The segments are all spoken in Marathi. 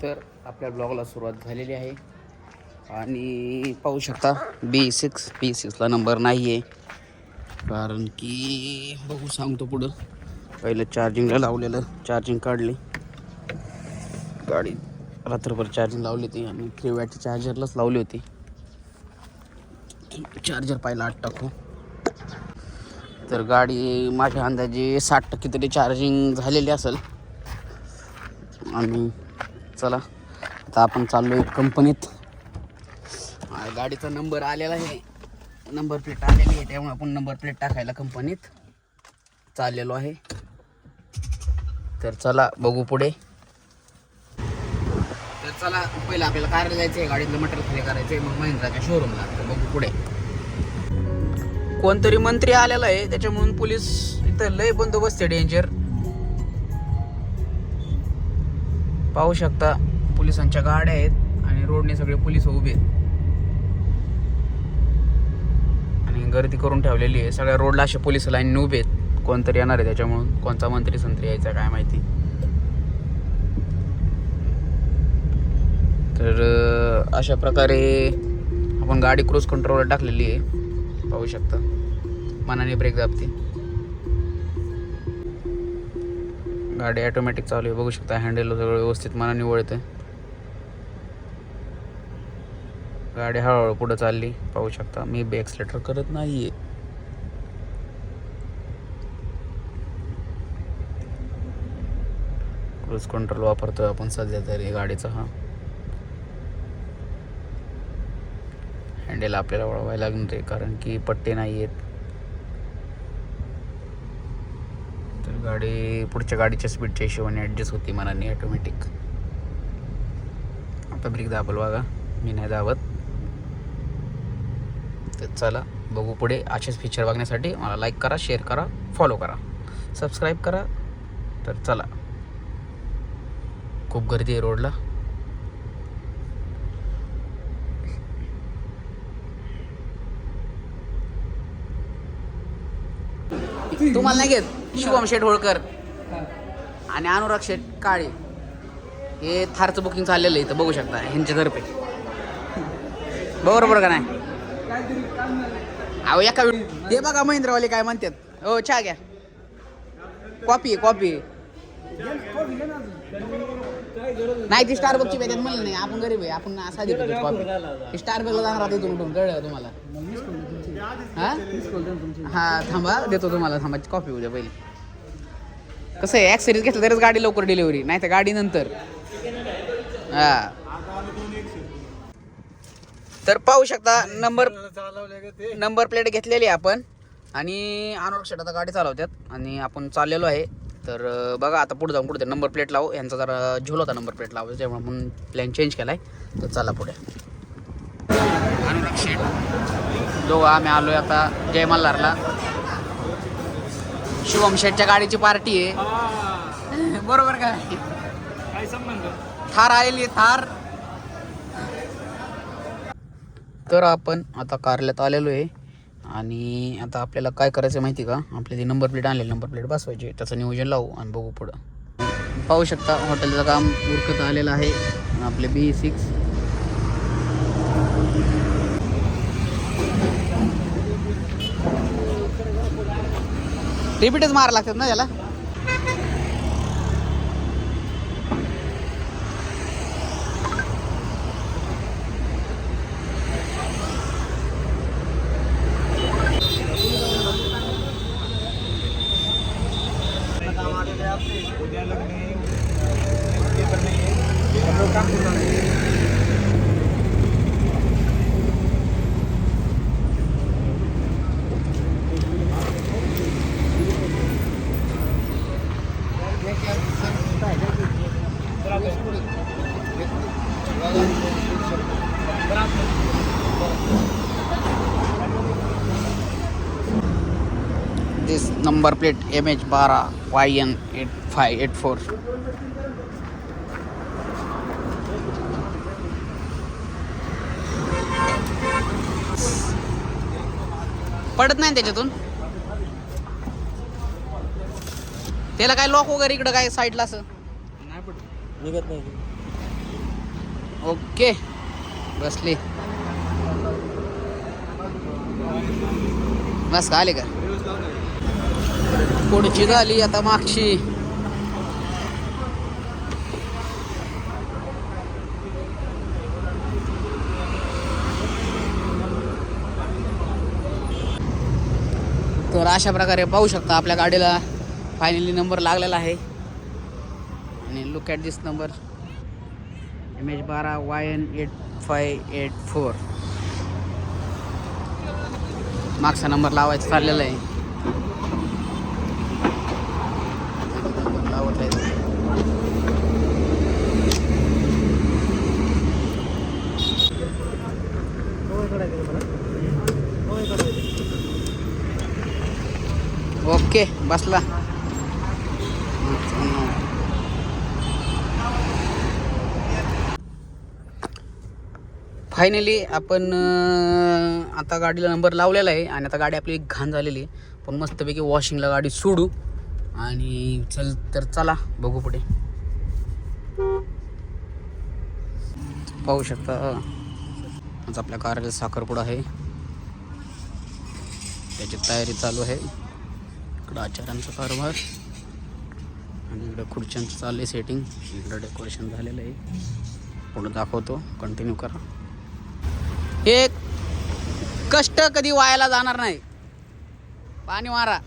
तर आपल्या ब्लॉगला सुरुवात झालेली आहे आणि पाहू शकता B6ला नंबर नाही आहे, कारण की बघू सांगतो पुढं. पहिलं चार्जिंगला लावलेलं, चार्जिंग काढली, गाडी रात्रभर चार्जिंग लावली होती आणि 3 वॅटची चार्जरलाच लावली होती. चार्जर पाहिला 8 टाकू, तर गाडी माझ्या अंदाजे 60% तरी चार्जिंग झालेली असेल. आणि चला आता आपण चाललो आहे कंपनीत. गाडीचा नंबर आलेला आहे, नंबर प्लेट आलेली आहे, त्यामुळे आपण नंबर प्लेट टाकायला कंपनीत चाललेलो आहे. तर चला बघू पुढे. तर चला पहिलं आपल्याला कारला जायचं आहे, गाडीतलं मटेरियल खरेदी करायचं आहे, मग महिंद्राच्या शोरूमला. तर बघू पुढे. कोणतरी मंत्री आलेला आहे, त्याच्यामुळे पोलीस इथं लय बंदोबस्त आहे, डेंजर. पाहू शकता पोलिसांच्या गाड्या आहेत आणि रोडने सगळे पोलीस उभे आहेत आणि गर्दी करून ठेवलेली आहे. सगळ्या रोडला असे पोलीस लाईनने उभे आहेत. कोणतरी येणार आहे, त्याच्यामुळं कोणता मंत्री संत्री यायचा काय माहिती. तर अशा प्रकारे आपण गाडी क्रूज कंट्रोलवर टाकलेली आहे. पाहू शकता मनाने ब्रेक दाबते, गाडी ऑटोमॅटिक चालू आहे. बघू शकता हँडल सगळं व्यवस्थित मनाने वळतं, गाडी हळूहळू पुढं चालली. पाहू शकता मी एक्सलेटर करत नाहीये. क्रूज कंट्रोल वापरतोय आपण सध्या तरी गाडीचा. हा हँडल आपल्याला वळवायला लागणार आहे, कारण की पट्टे नाही आहेत. तर गाडी पुढच्या गाडीच्या स्पीडच्या हिशोबाने ॲडजस्ट होती मनाने ऑटोमॅटिक. आता ब्रेक दाबल बघा, मी नाही दाबत. तर चला बघू पुढे. असेच फीचर बघण्यासाठी मला लाईक करा, शेअर करा, फॉलो करा, सबस्क्राईब करा. तर चला, खूप गर्दी आहे रोडला. तुम्हाला नाही घेत शुभम शेठ होळकर आणि अनुराग शेठ काळे, हे थारचं बुकिंग चाललेलं आहे इथं. बघू शकता ह्यांच्यातर्फे. बरोबर का नाही? अहो एका ते बघा महिंद्रावाले काय म्हणतात. हो चहा घ्या, कॉफी नाही. ती स्टारबकची पाहिजे म्हणलं नाही, आपण गरीब आहे, आपण साधी कॉफी. स्टारबकला जाणार आता इथून उठून, कळलं तुम्हाला? हा थांबा, देतो तुम्हाला. थांबा कॉफी उद्या पहिली. कसं आहे, ॲक्सेसरीज घेतलं तरच गाडी लवकर डिलिव्हरी, नाही तर गाडी नंतर. हा तर पाहू शकता नंबर प्लेट घेतलेली आहे आपण आणि अनुराग शेठ आता गाडी चालवतात आणि आपण चाललेलो आहे. तर बघा आता पुढे जाऊन कुठे नंबर प्लेट लावू. यांचा जरा झोल होता नंबर प्लेट लावायचा, त्यामुळे म्हणून प्लॅन चेंज केला आहे. तर चला पुढे. अनुराग शेठ दोघं आम्ही आलोय आता जय मल्हारला. शुभम शेठच्या गाडीची पार्टी आहे. बरोबर काय? थार आलेली आहे, थार. तर आपण आता कारल्यात आलेलो आहे आणि आता आपल्याला काय करायचं माहिती का? आपल्या ती नंबर प्लेट आणलेली, नंबर प्लेट बसवायची, त्याचं नियोजन लावू आणि बघू पुढं. पाहू शकता हॉटेलचं काम उरकत आलेलं आहे. आपले B6 रिपीटच मारा लागतात ना त्याला. This number plate MH12YN8584. पडत नाही त्याच्यातून. त्याला काय लॉक वगैरे इकडं काय साईडला असं नाही पडत, निघत नाही. ओके बसली. बस का आले का पुढची झाली आता मागची. तर अशा प्रकारे पाहू शकता आपल्या गाडीला फायनली नंबर लागलेला आहे. आणि look at this number MH12 YN8584. मागचा नंबर लावायचा चाललेला आहे. लावत आहे. ओके बसला. फायनली आपण आता गाडीला नंबर लावलेला आहे आणि आता गाडी आपली घाण झालेली आहे. पण मस्तपैकी वॉशिंगला गाडी सोडू आणि चला बघू पुढे. पाहू शकता आज आपल्या कारला साखरपुडा आहे, त्याची तयारी चालू आहे. इकडं आचारांचा कारभार आणि इकडं खुर्च्यांचं चालू आहे सेटिंग. इकडं डेकोरेशन झालेलं आहे. पुढं दाखवतो, कंटिन्यू करा. हे कष्ट कधी वायाला जाणार नाही. पाणी मारा.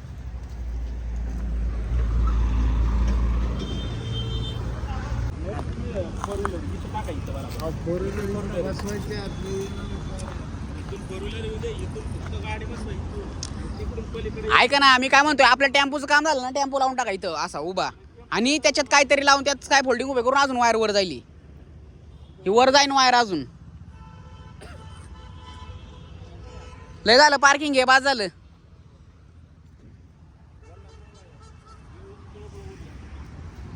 ऐका ना, मी काय म्हणतोय, आपल्या टेम्पोचं काम झालं ना, टेम्पो लावून टाका इथं असा उभा आणि त्याच्यात काहीतरी लावून त्यात काय फोल्डिंग उभे करून अजून वायर वर जाईल. ही वर जाईन वायर अजून. लय झालं पार्किंग आहे, बाद झालं.